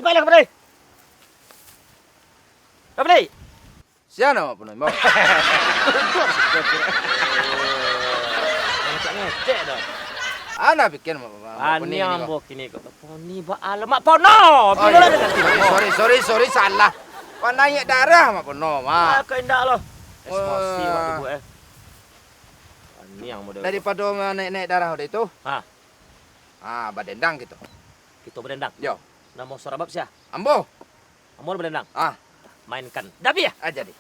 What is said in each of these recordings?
baiklah kembali. Kembali. Siapa pun mau? Ngecek dah. Ana bikin Ani ambo kini kau poni ba alamak pono. Sorry salah. Kau naik darah mak pono mak. Kau indak loh. Emosi mak ibu Ani yang model. Daripada naik darah udah itu. Badendang gitu. Kita berdendang. Yo. Nama Sorabab siapa? Ambo. Ambo berdendang. Mainkan. Dapi ya? Aja deh.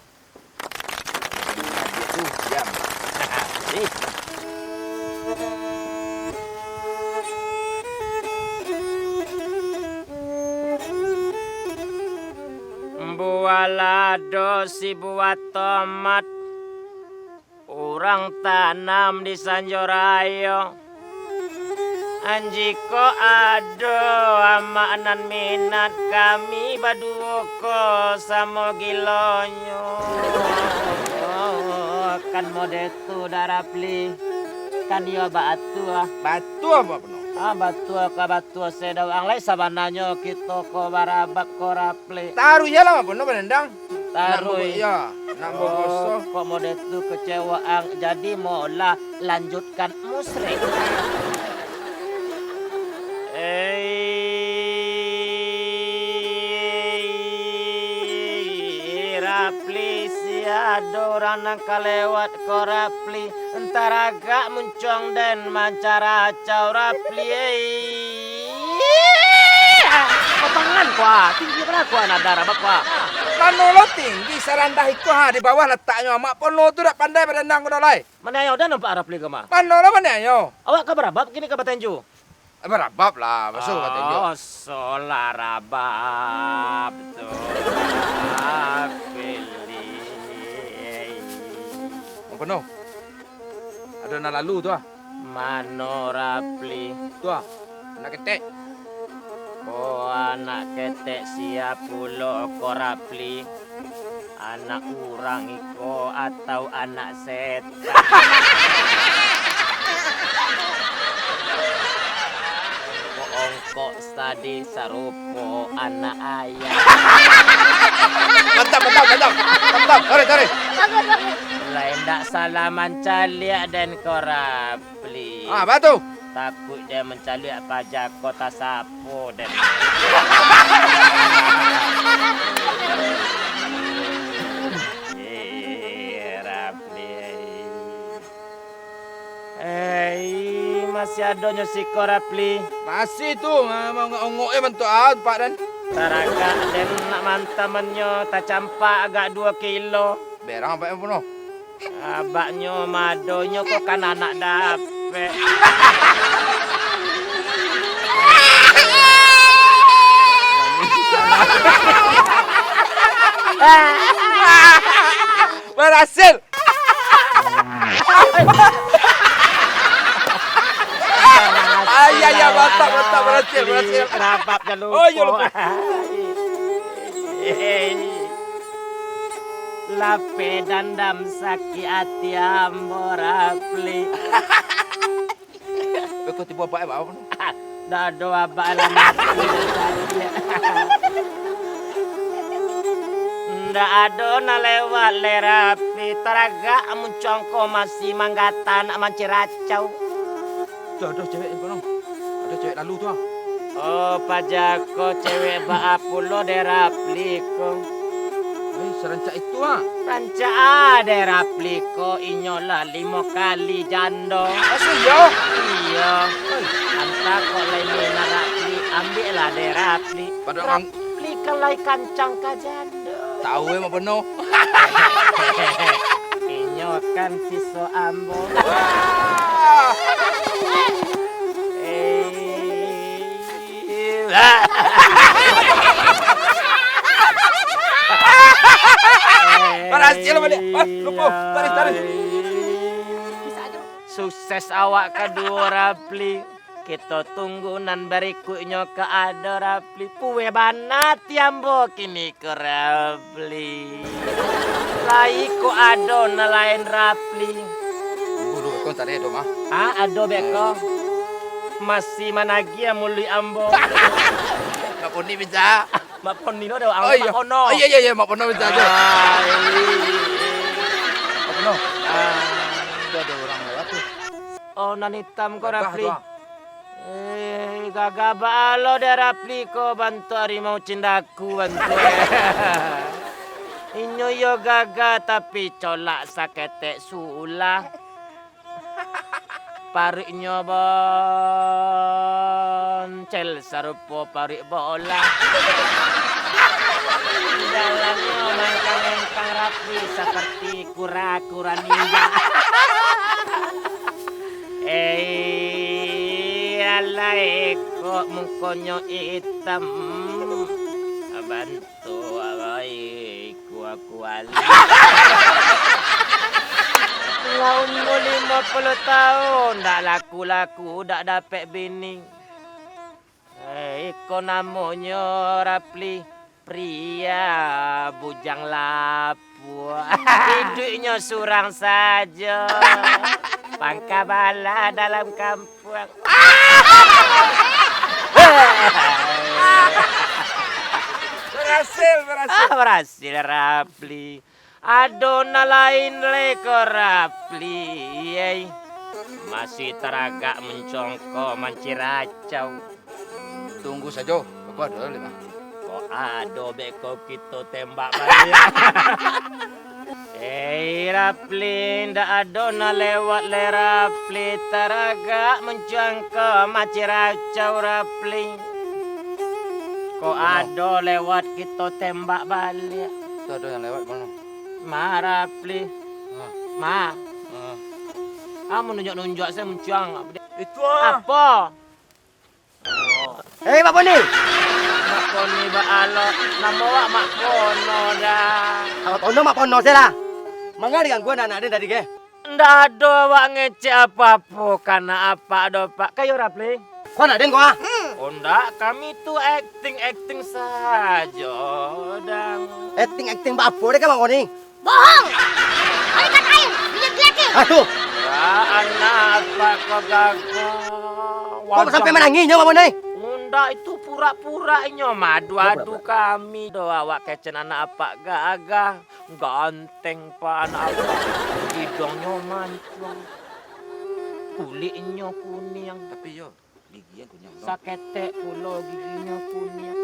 Itu diam. Bualado si buat tomat, orang tanam di Sanjorayo. Anjiko ado amanan minat kami baduko sama gilonyo. Kan mode tu darapli kan dia batu Batu apa penuh? Batu sedau ang lai sabananyo kita ko barabak ko rapli. Taruh ya lah penuh badendang. Taruh ya. Nak bogoso. Kok mode tu kecewaan jadi mola lanjutkan musrik. Rapli siado orang nang kalewat ko rapli entar agak muncong dan mancara cau rapli potongan kuah tinggi berapa kuah nadara bakwa Manolo tinggi serendah iku di bawah letaknya mak pono tu dak pandai badendang kono lai. mana ayo dah nampak rapli ke mah Manolo mana ayo? awak ke berapa kini ke Batenju Berabab lah, masuk kata dia. Oh, solarabab tu. Apa no? Ada nak lalu tu Manorapli. Tu anak ketek. Oh, anak ketek siap pulo korapli. Anak orang iko atau anak setan. Ongkok tadi sarupo anak ayah. Mantap. Tarik. Lain tak salah mencaliak dan korapli. Batu. Takut dia mencaliak pajak kota sapo dan. Masih ada si korapli. Masih tu, mau ngongok bentuk Pak dan. Taraga dan nak mantamannya tak campak agak 2 kilo. Berang apa yang penuh? Abaknya madonya kok kan anak dapet. Berhasil. Ya, mantap, berhasil. Kenapa dah lupa? Oh, ya lupa. Lape dandam sakit hati ambo rapli. Kau tiba apa apa? Dah doa balan mati. Ndak ada na lewat lerapi teraga muncongko masih manggatan manciracau. Ada cewek yang kono. Ada cewek lalu tu Oh, pajako cewek baapulo derapliko. Serancak itu Rancak derapliko inyola 5 kali jando. Iya. Iya. Anta kok lain narapli ambillah derapli. Pada rapli kalai kancang ka jando. Tahu mau penuh. Inyokan siso ambo. Berhasil balik. Lupa. Tarik. Sukses awak kedua rapli. Kita tunggu nan berikutnya ke ada rapli. Puwe banat yambo kini ke rapli. Lai ko ada nelayan rapli. Bulu kau tak ada mah. Ado beko. Masih managi mului ambo. Mak Poni bisa. Mak Poni no dah Oh ang iya. Mak Pono. Oh iya Mak Pono bisa aja. Mak Pono. Udah ada orang lewat tuh. Oh nan hitam ko Gagah Rapli. doang. Gagah balo deh Rapli ko bantu harimau cindaku bantu. Inyo yo gagah tapi colak sakete sula. Parik nyobon cel sarupo parik bola. Dalamnya mangkang-mangkang rapi seperti kura-kura ninja. Alay kok mukonyo hitam. Bantu abay aku alay. Umur 50 tahun, dak laku-laku, dak dapet bini. Iko namanya Rapli, pria bujang lapu. Hidupnya surang saja, pangka bala dalam kampung. Berhasil Rapli. Adona lain leko Rapli. Masih teragak mencongkok manciracau. Tunggu saja. Aku ada lima. Kok ado beko kita tembak balik. Rapli, ndak adona lewat le Rapli. Teragak mencongkok manciracau Rapli. Kok ado lewat kita tembak balik. Itu ada yang lewat mana? Ma Rapli. Ma. Kamu nunjuk-nunjuk saya mencang. Itu Apa? Hei Mak Poni. Mak Poni balo. Nama wak Mak Pono dah. Kalau tono Mak Pono saya lah. Mangga digangguan anak dia tadi ke? Ndak ada wak ngecek apa-apa karena apa do Pak. Kayo Rapli. Kau nak den kau ah? Oh ndak, kami tu acting saja. Dan Acting apa deh kan Mak Poni? Bohong! Kali katain, dia gelatin. Aduh, anak apa kau gagah. kau sampai menangisnya Mak Poni? Ndak itu pura-puranya madu-adu kami. Do awak kecen anak apa gagah. Ganteng pak anak apa. Hidungnya mancung. Kulitnya kuning. tapi yo gigi yang kunyah. Sakete pulo giginya kuning.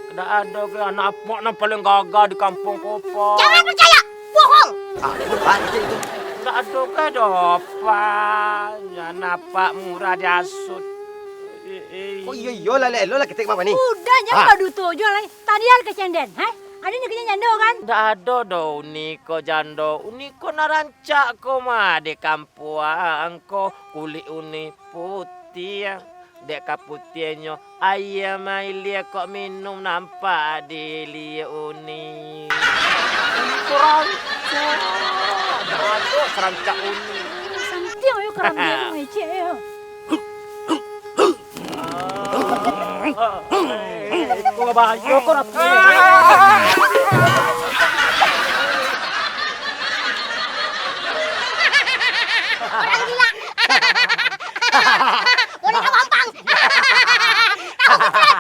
Tidak ada ke anak apa yang paling gagah di kampung Kopo. Jangan percaya, bohong. Apaan itu? Tidak ada ke dopa. Anak apa murah diasut. Oh iya lah lo lah ketik Mak Poni. Udah jangan padu tu jual lagi. Tadi ada kecenden, hah? Ada ni kerja janda kan? Tidak ada do uniko jando. Uniko narancak ko mah di kampung ko kulit uni putih. Dek kaputienyo ayam ailia kok minum nampak di lia uni. Serancak. Ada serancak uni. Santiang ayo kerang dia mengecek yo. Kau bayu kau nak Orang gila. Boleh kau gampang. Tahu betul.